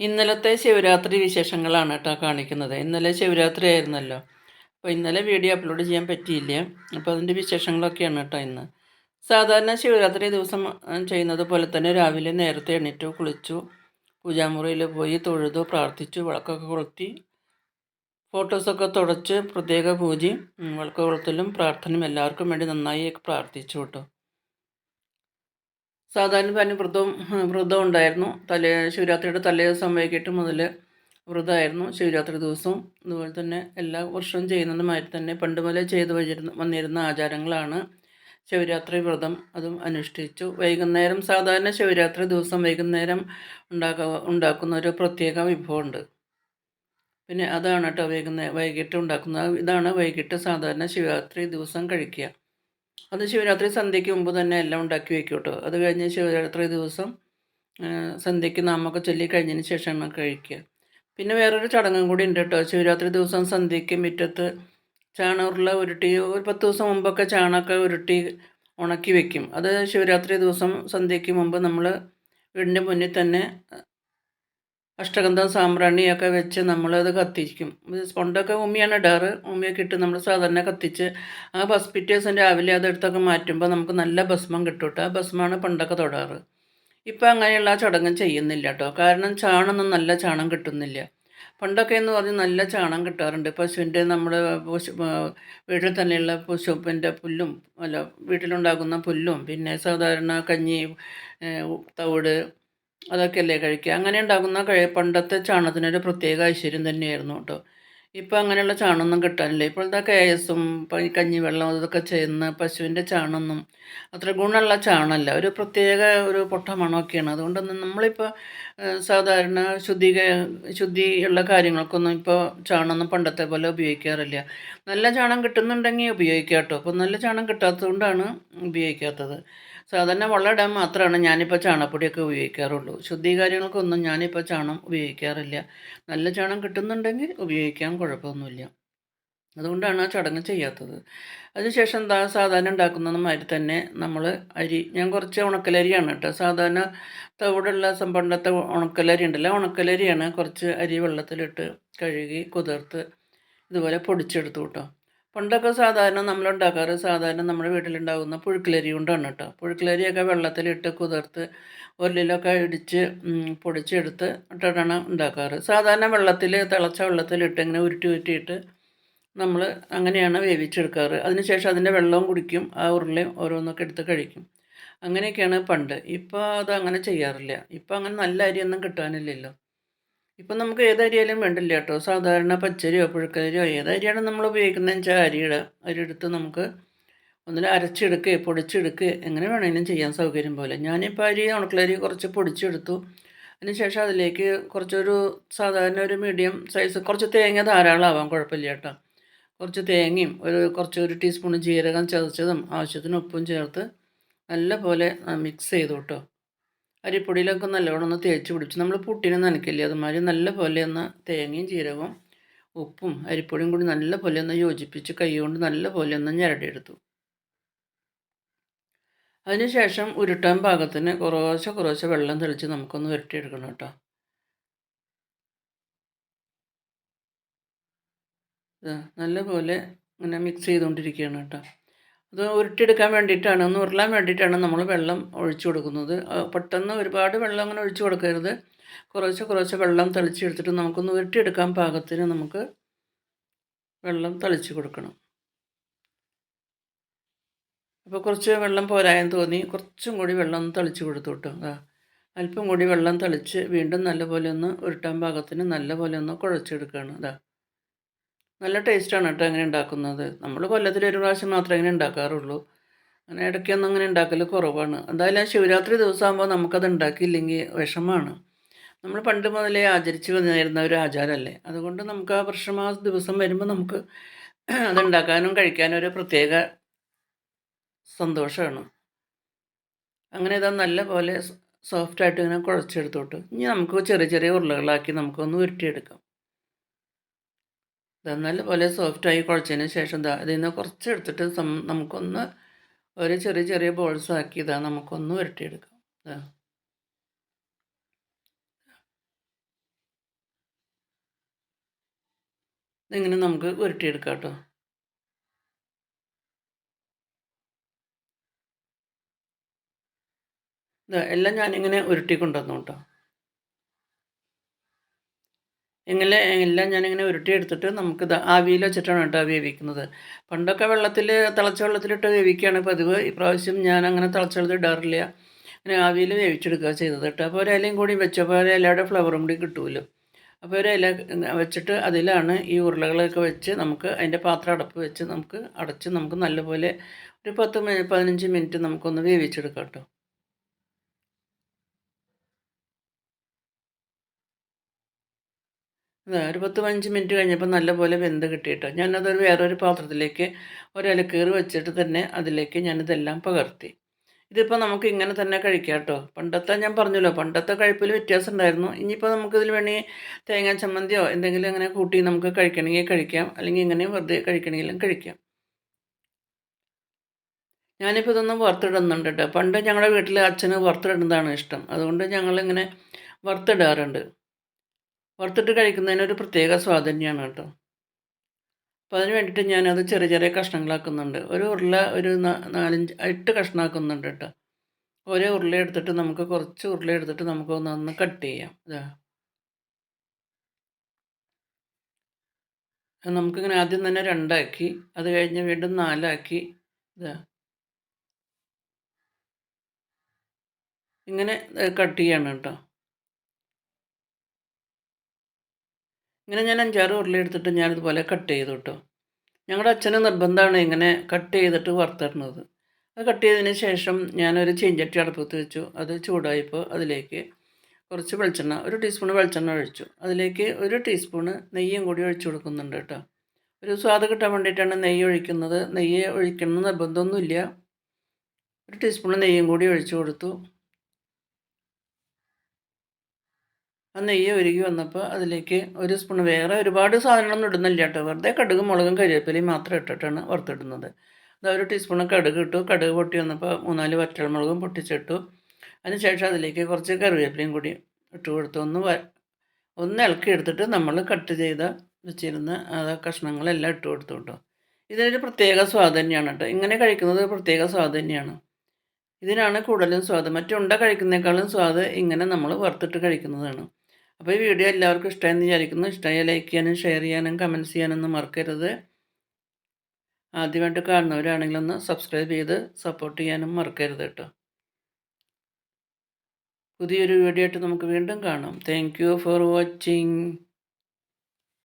ഇന്നലത്തെ ശിവരാത്രി വിശേഷങ്ങളാണ് കേട്ടോ കാണിക്കുന്നത്. ഇന്നലെ ശിവരാത്രി ആയിരുന്നല്ലോ. അപ്പോൾ ഇന്നലെ വീഡിയോ അപ്ലോഡ് ചെയ്യാൻ പറ്റിയില്ല. അപ്പോൾ അതിൻ്റെ വിശേഷങ്ങളൊക്കെയാണ് കേട്ടോ ഇന്ന്. സാധാരണ ശിവരാത്രി ദിവസം ചെയ്യുന്നത് പോലെ തന്നെ രാവിലെ നേരത്തെ എണീറ്റു, കുളിച്ചു, പൂജാമുറിയിൽ പോയി തൊഴുതു, പ്രാർത്ഥിച്ചു, വിളക്കൊക്കെ കൊളുത്തി, ഫോട്ടോസൊക്കെ തുടച്ച് പ്രത്യേക പൂജയും വിളക്ക് കൊളുത്തലും പ്രാർത്ഥനയും എല്ലാവർക്കും വേണ്ടി നന്നായി പ്രാർത്ഥിച്ചു കേട്ടോ. സാധാരണ തന്നെ വ്രതം ഉണ്ടായിരുന്നു. ശിവരാത്രിയുടെ തലേ ദിവസം വൈകിട്ട് മുതൽ വ്രതമായിരുന്നു. ശിവരാത്രി ദിവസവും അതുപോലെ തന്നെ എല്ലാ വർഷവും ചെയ്യുന്നതുമായി തന്നെ പണ്ട് മുതലേ ചെയ്തു വന്നിരുന്ന ആചാരങ്ങളാണ് ശിവരാത്രി വ്രതം. അതും അനുഷ്ഠിച്ചു. വൈകുന്നേരം സാധാരണ ശിവരാത്രി ദിവസം വൈകുന്നേരം ഉണ്ടാക്കുന്ന ഒരു പ്രത്യേക വിഭവമുണ്ട്. പിന്നെ അതാണ് കേട്ടോ വൈകിട്ട് ഉണ്ടാക്കുന്നത്. ഇതാണ് വൈകിട്ട് സാധാരണ ശിവരാത്രി ദിവസം കഴിക്കുക. അത് ശിവരാത്രി സന്ധ്യയ്ക്ക് മുമ്പ് തന്നെ എല്ലാം ഉണ്ടാക്കി വയ്ക്കും കേട്ടോ. അത് കഴിഞ്ഞ് ശിവരാത്രി ദിവസം സന്ധ്യയ്ക്ക് നാമൊക്കെ ചൊല്ലി കഴിഞ്ഞതിന് ശേഷമാണ് കഴിക്കുക. പിന്നെ വേറൊരു ചടങ്ങും കൂടി ഉണ്ട് കേട്ടോ. ശിവരാത്രി ദിവസം സന്ധ്യയ്ക്ക് മുറ്റത്ത് ചാണകമുരുള ഉരുട്ടി ഒരു 10 ദിവസം മുമ്പൊക്കെ ചാണകമൊക്കെ ഉരുട്ടി ഉണക്കി വെക്കും. അത് ശിവരാത്രി ദിവസം സന്ധ്യയ്ക്ക് മുമ്പ് നമ്മൾ വീടിൻ്റെ മുന്നിൽ തന്നെ അഷ്ടഗന്ധം സാമ്പ്രാണിയൊക്കെ വെച്ച് നമ്മളത് കത്തിക്കും. പണ്ടൊക്കെ ഉമ്മിയാണ് ഇടാറ്. ഉമ്മിയൊക്കെ ഇട്ട് നമ്മൾ സാധാരണ കത്തിച്ച് ആ പിറ്റേ ദിവസം രാവിലെ അതെടുത്തൊക്കെ മാറ്റുമ്പോൾ നമുക്ക് നല്ല ഭസ്മം കിട്ടും കേട്ടോ. ആ ഭസ്മമാണ് പണ്ടൊക്കെ തൊടാറ്. ഇപ്പം അങ്ങനെയുള്ള ചടങ്ങ് ചെയ്യുന്നില്ല കേട്ടോ. കാരണം ചാണൊന്നും നല്ല ചാണം കിട്ടുന്നില്ല. പണ്ടൊക്കെ എന്ന് പറഞ്ഞ് നല്ല ചാണം കിട്ടാറുണ്ട്. പശുവിൻ്റെ നമ്മൾ വീട്ടിൽ തന്നെയുള്ള പശുവിൻ്റെ പുല്ലും വീട്ടിലുണ്ടാകുന്ന പുല്ലും പിന്നെ സാധാരണ കഞ്ഞി, തവിട് അതൊക്കെയല്ലേ കഴിക്കുക. അങ്ങനെ ഉണ്ടാകുന്ന പണ്ടത്തെ ചാണകത്തിനൊരു പ്രത്യേക ഐശ്വര്യം തന്നെയായിരുന്നു കേട്ടോ. ഇപ്പം അങ്ങനെയുള്ള ചാണകമൊന്നും കിട്ടാനില്ല. ഇപ്പോഴത്തെ കേസും കഞ്ഞിവെള്ളം അതൊക്കെ ചെയ്യുന്ന പശുവിൻ്റെ ചാണകമൊന്നും അത്ര ഗുണമുള്ള ചാണകമല്ല. ഒരു പ്രത്യേക ഒരു പൊട്ട മണമൊക്കെയാണ്. അതുകൊണ്ടൊന്നും നമ്മളിപ്പോൾ സാധാരണ ശുദ്ധിയുള്ള കാര്യങ്ങൾക്കൊന്നും ഇപ്പോൾ ചാണകമൊന്നും പണ്ടത്തെ പോലെ ഉപയോഗിക്കാറില്ല. നല്ല ചാണകം കിട്ടുന്നുണ്ടെങ്കിൽ ഉപയോഗിക്കാം കേട്ടോ. അപ്പോൾ നല്ല ചാണകം കിട്ടാത്തത് കൊണ്ടാണ് ഉപയോഗിക്കാത്തത്. സാധാരണ വളമിടാൻ മാത്രമാണ് ഞാനിപ്പോൾ ചാണകപ്പൊടിയൊക്കെ ഉപയോഗിക്കാറുള്ളൂ. ശുദ്ധീകാര്യങ്ങൾക്കൊന്നും ഞാനിപ്പോൾ ചാണകം ഉപയോഗിക്കാറില്ല. നല്ല ചാണകം കിട്ടുന്നുണ്ടെങ്കിൽ ഉപയോഗിക്കാൻ കുഴപ്പമൊന്നുമില്ല. അതുകൊണ്ടാണ് ആ ചടങ്ങ് ചെയ്യാത്തത്. അതിനുശേഷം സാധാരണ ഉണ്ടാക്കുന്നതുമാതിരി തന്നെ നമ്മൾ ഞാൻ കുറച്ച് ഉണക്കലരിയാണ് കേട്ടോ. സാധാരണ തവിടുള്ള പണ്ടത്തെ ഉണക്കലരി ഉണ്ടല്ലോ, ഉണക്കലരിയാണ് കുറച്ച് അരി വെള്ളത്തിലിട്ട് കഴുകി കുതിർത്ത് ഇതുപോലെ പൊടിച്ചെടുത്തു കേട്ടോ. പണ്ടൊക്കെ സാധാരണ നമ്മളുണ്ടാക്കാറ് സാധാരണ നമ്മുടെ വീട്ടിലുണ്ടാകുന്ന പുഴുക്കലരി കൊണ്ടാണ് കേട്ടോ. പുഴുക്കലരിയൊക്കെ വെള്ളത്തിലിട്ട് കുതിർത്ത് ഒരലിലൊക്കെ ഇടിച്ച് പൊടിച്ചെടുത്ത് ഇട്ടിട്ടാണ് ഉണ്ടാക്കാറ്. സാധാരണ തിളച്ച വെള്ളത്തിലിട്ട് ഇങ്ങനെ ഉരുട്ടിയിട്ട് നമ്മൾ അങ്ങനെയാണ് വേവിച്ചെടുക്കാറ്. അതിനുശേഷം അതിൻ്റെ വെള്ളവും കുടിക്കും, ആ ഉരുളയും ഓരോന്നൊക്കെ എടുത്ത് കഴിക്കും. അങ്ങനെയൊക്കെയാണ് പണ്ട്. ഇപ്പോൾ അത് അങ്ങനെ ചെയ്യാറില്ല. ഇപ്പോൾ അങ്ങനെ നല്ല അരിയൊന്നും കിട്ടാനില്ലല്ലോ. ഇപ്പം നമുക്ക് ഏത് അരിയായാലും വേണ്ടില്ല കേട്ടോ. സാധാരണ പച്ചരിയോ പുഴുക്കലരിയോ ഏത് അരിയാണ് നമ്മൾ ഉപയോഗിക്കുന്നതെന്ന് വെച്ചാൽ അരി എടുത്ത് നമുക്ക് ഒന്നിൽ അരച്ചെടുക്കുകയോ പൊടിച്ചെടുക്കുകയോ എങ്ങനെ വേണമെങ്കിലും ചെയ്യാൻ സൗകര്യം പോലെ. ഞാനിപ്പോൾ ഉണക്കലരി കുറച്ച് പൊടിച്ചെടുത്തു. അതിനുശേഷം അതിലേക്ക് സാധാരണ ഒരു മീഡിയം സൈസ് കുറച്ച് തേങ്ങ ധാരാളമാവാം, കുഴപ്പമില്ല കേട്ടോ. കുറച്ച് തേങ്ങയും ഒരു ടീസ്പൂൺ ജീരകം ചതച്ചതും ആവശ്യത്തിന് ഉപ്പും ചേർത്ത് നല്ല പോലെ മിക്സ് ചെയ്തു കേട്ടോ. അരിപ്പൊടിയിലൊക്കെ നല്ലവണ്ണം ഒന്ന് തേച്ച് പിടിച്ചു. നമ്മൾ പുട്ടിന് നനയ്ക്കില്ലേ അതുമാതിരി നല്ല പോലെ ഒന്ന് തേങ്ങയും ജീരകവും ഉപ്പും അരിപ്പൊടിയും കൂടി നല്ല പോലെ ഒന്ന് യോജിപ്പിച്ച് കൈ കൊണ്ട് നല്ല പോലെ ഒന്ന് ഞരടിയെടുത്തു. അതിനുശേഷം ഉരുട്ടാൻ പാകത്തിന് കുറേശ്ശെ വെള്ളം തെളിച്ച് നമുക്കൊന്ന് ഉരുട്ടിയെടുക്കണം കേട്ടോ. നല്ല പോലെ ഇങ്ങനെ മിക്സ് ചെയ്തുകൊണ്ടിരിക്കുകയാണ് കേട്ടോ. അത് ഉരുട്ടിയെടുക്കാൻ വേണ്ടിയിട്ടാണ്, ഒന്ന് ഉരുളാൻ വേണ്ടിയിട്ടാണ് നമ്മൾ വെള്ളം ഒഴിച്ചു കൊടുക്കുന്നത്. പെട്ടെന്ന് ഒരുപാട് വെള്ളം അങ്ങനെ ഒഴിച്ചു കൊടുക്കരുത്. കുറേശ്ശെ വെള്ളം തളിച്ചെടുത്തിട്ട് നമുക്കൊന്ന് ഉരുട്ടിയെടുക്കാൻ പാകത്തിന് നമുക്ക് വെള്ളം തളിച്ച് കൊടുക്കണം. അപ്പോൾ കുറച്ച് വെള്ളം പോരായെന്ന് തോന്നി കുറച്ചും കൂടി വെള്ളം ഒന്ന് തളിച്ച് കൊടുത്തു കേട്ടോ. അല്പം കൂടി വെള്ളം തളിച്ച് വീണ്ടും നല്ലപോലെ ഒന്ന് ഉരുട്ടാൻ പാകത്തിന് നല്ലപോലെ ഒന്ന് കുഴച്ചെടുക്കുകയാണ്. നല്ല ടേസ്റ്റാണ് കേട്ടോ അങ്ങനെ ഉണ്ടാക്കുന്നത്. നമ്മൾ കൊല്ലത്തിൽ ഒരു പ്രാവശ്യം മാത്രമേ ഇങ്ങനെ ഉണ്ടാക്കാറുള്ളൂ. അങ്ങനെ ഇടയ്ക്കൊന്നും അങ്ങനെ ഉണ്ടാക്കൽ കുറവാണ്. എന്തായാലും ശിവരാത്രി ദിവസമാകുമ്പോൾ നമുക്കത് ഉണ്ടാക്കിയില്ലെങ്കിൽ വിഷമമാണ്. നമ്മൾ പണ്ട് മുതലേ ആചരിച്ച് വന്നിരുന്ന ഒരു ആചാരമല്ലേ. അതുകൊണ്ട് നമുക്ക് ആ വർഷം ആ ദിവസം വരുമ്പോൾ നമുക്ക് അതുണ്ടാക്കാനും കഴിക്കാനും ഒരു പ്രത്യേക സന്തോഷമാണ്. അങ്ങനെ നല്ല പോലെ സോഫ്റ്റായിട്ട് ഇങ്ങനെ കുഴച്ചെടുത്തോട്ട് ഇനി നമുക്ക് ചെറിയ ഉരുളകളാക്കി നമുക്കൊന്ന് ഉരുട്ടിയെടുക്കാം. നല്ല പോലെ സോഫ്റ്റായി കുഴച്ചതിന് ശേഷം ഇതിൽ നിന്ന് കുറച്ചെടുത്തിട്ട് നമുക്കൊന്ന് ഒരു ചെറിയ ബോൾസ് ആക്കി നമുക്കൊന്ന് ഉരുട്ടിയെടുക്കാം. ഇതിങ്ങനെ നമുക്ക് ഉരുട്ടിയെടുക്കാം കേട്ടോ. എല്ലാം ഞാനിങ്ങനെ ഉരുട്ടി കൊണ്ടുവന്നു കേട്ടോ. ഇങ്ങനെ എല്ലാം ഞാനിങ്ങനെ ഉരുട്ടിയെടുത്തിട്ട് നമുക്കിത് ആവിയിൽ വെച്ചിട്ടാണ് കേട്ടോ വേവിക്കുന്നത്. പണ്ടൊക്കെ തിളച്ച വെള്ളത്തിലിട്ട് വേവിക്കുകയാണ് പതിവ്. ഇപ്രാവശ്യം ഞാൻ അങ്ങനെ തിളച്ച വെള്ളത്തിൽ ഇടാറില്ല. ഇങ്ങനെ ആവിയിൽ വേവിച്ചെടുക്കുക ചെയ്തത് കേട്ടോ. അപ്പോൾ ഒരു ഇലയും കൂടി വെച്ചപ്പോൾ ഒരു ഇലയുടെ ഫ്ലേവറും കൂടി കിട്ടുമല്ലോ. അപ്പോൾ ഒരു ഇല വെച്ചിട്ട് അതിലാണ് ഈ ഉരുളകളൊക്കെ വെച്ച് നമുക്ക് അതിൻ്റെ പാത്രം അടപ്പ് വെച്ച് നമുക്ക് അടച്ച് നമുക്ക് നല്ലപോലെ ഒരു 15 മിനിറ്റ് നമുക്കൊന്ന് വേവിച്ചെടുക്കാം കേട്ടോ. ഒരു 10, 15 മിനിറ്റ് കഴിഞ്ഞപ്പോൾ നല്ലപോലെ വെന്ത് കിട്ടിയിട്ടോ. ഞാനതൊരു വേറൊരു പാത്രത്തിലേക്ക് ഒരിലക്കീറ് വെച്ചിട്ട് തന്നെ അതിലേക്ക് ഞാനിതെല്ലാം പകർത്തി. ഇതിപ്പോൾ നമുക്ക് ഇങ്ങനെ തന്നെ കഴിക്കാം കേട്ടോ. പണ്ടത്തെ ഞാൻ പറഞ്ഞല്ലോ, പണ്ടത്തെ കഴിപ്പിൽ വ്യത്യാസം ഉണ്ടായിരുന്നു. ഇനിയിപ്പോൾ നമുക്കിതിൽ വേണമെങ്കിൽ തേങ്ങാ ചമ്മന്തിയോ എന്തെങ്കിലും അങ്ങനെ കൂട്ടി നമുക്ക് കഴിക്കണമെങ്കിൽ കഴിക്കാം. അല്ലെങ്കിൽ ഇങ്ങനെ വെറുതെ കഴിക്കണമെങ്കിലും കഴിക്കാം. ഞാനിപ്പോൾ ഇതൊന്നും വറുത്തിടുന്നുണ്ട് കേട്ടോ. പണ്ട് ഞങ്ങളുടെ വീട്ടിൽ അച്ഛന് വറുത്തിടുന്നതാണ് ഇഷ്ടം. അതുകൊണ്ട് ഞങ്ങളിങ്ങനെ വറുത്തിടാറുണ്ട്. വറുത്തിട്ട് കഴിക്കുന്നതിനൊരു പ്രത്യേക സ്വാദ് തന്നെയാണ് കേട്ടോ. അപ്പോൾ അതിന് വേണ്ടിയിട്ട് ഞാനത് ചെറിയ ചെറിയ കഷ്ണങ്ങളാക്കുന്നുണ്ട്. ഒരു ഉരുള ഒരു 4, 5, 8 കഷ്ണമാക്കുന്നുണ്ട് കേട്ടോ. ഓരോ ഉരുള എടുത്തിട്ട് നമുക്ക് കുറച്ച് ഉരുള എടുത്തിട്ട് നമുക്ക് ഒന്ന് കട്ട് ചെയ്യാം. നമുക്കിങ്ങനെ ആദ്യം തന്നെ 2 ആക്കി, അത് കഴിഞ്ഞ് വീണ്ടും 4 ആക്കി. ഇങ്ങനെ കട്ട് ചെയ്യണം കേട്ടോ. ഇങ്ങനെ ഞാൻ 5, 6 ഉരുള എടുത്തിട്ട് ഞാനിതുപോലെ കട്ട് ചെയ്തു കേട്ടോ. ഞങ്ങളുടെ അച്ഛന് നിർബന്ധമാണ് ഇങ്ങനെ കട്ട് ചെയ്തിട്ട് വറുത്തിടുന്നത്. അത് കട്ട് ചെയ്തതിന് ശേഷം ഞാനൊരു ചീഞ്ചട്ടി അടുപ്പത്ത് വെച്ചു. അത് ചൂടായപ്പോൾ അതിലേക്ക് കുറച്ച് വെളിച്ചെണ്ണ, 1 ടീസ്പൂൺ വെളിച്ചെണ്ണ ഒഴിച്ചു. അതിലേക്ക് 1 ടീസ്പൂണ് നെയ്യും കൂടി ഒഴിച്ചു കൊടുക്കുന്നുണ്ട് കേട്ടോ. ഒരു സ്വാദ് കിട്ടാൻ വേണ്ടിയിട്ടാണ് നെയ്യ് ഒഴിക്കുന്നത്. നെയ്യ് ഒഴിക്കണം നിർബന്ധമൊന്നുമില്ല. 1 ടീസ്പൂൺ നെയ്യും കൂടി ഒഴിച്ചു കൊടുത്തു. ആ നെയ്യ് ഉരുകി വന്നപ്പോൾ അതിലേക്ക് 1 സ്പൂൺ, വേറെ ഒരുപാട് സാധനങ്ങളൊന്നും ഇടുന്നില്ല കേട്ടോ. വെറുതെ കടുകും മുളകും കരിവേപ്പിലയും മാത്രം ഇട്ടിട്ടാണ് വറുത്തിടുന്നത്. 1 ടീസ്പൂൺ കടുക് ഇട്ടു. കടുക് പൊട്ടി വന്നപ്പോൾ 3, 4 വറ്റൽമുളകും പൊട്ടിച്ചിട്ടു. അതിനുശേഷം അതിലേക്ക് കുറച്ച് കറിവേപ്പിലയും കൂടി ഇട്ട് കൊടുത്തു. ഒന്ന് ഇളക്കി എടുത്തിട്ട് നമ്മൾ കട്ട് ചെയ്ത് വെച്ചിരുന്ന കഷ്ണങ്ങളെല്ലാം ഇട്ട് കൊടുത്തു കേട്ടോ. ഇതിനൊരു പ്രത്യേക സ്വാദ് തന്നെയാണ് കേട്ടോ. ഇങ്ങനെ കഴിക്കുന്നത് പ്രത്യേക സ്വാദ് തന്നെയാണ്. ഇതിനാണ് കൂടുതലും സ്വാദ്. ഉണ്ട കഴിക്കുന്നതിനേക്കാളും സ്വാദ് ഇങ്ങനെ നമ്മൾ വറുത്തിട്ട് കഴിക്കുന്നതാണ്. അപ്പോൾ ഈ വീഡിയോ എല്ലാവർക്കും ഇഷ്ടമായെന്ന് വിചാരിക്കുന്നു. ഇഷ്ടമായ ലൈക്ക് ചെയ്യാനും ഷെയർ ചെയ്യാനും കമൻറ്റ്സ് ചെയ്യാനൊന്നും മറക്കരുത്. ആദ്യമായിട്ട് കാണുന്നവരാണെങ്കിലൊന്ന് സബ്സ്ക്രൈബ് ചെയ്ത് സപ്പോർട്ട് ചെയ്യാനും മറക്കരുത് കേട്ടോ. പുതിയൊരു വീഡിയോ ആയിട്ട് നമുക്ക് വീണ്ടും കാണാം. Thank you for watching.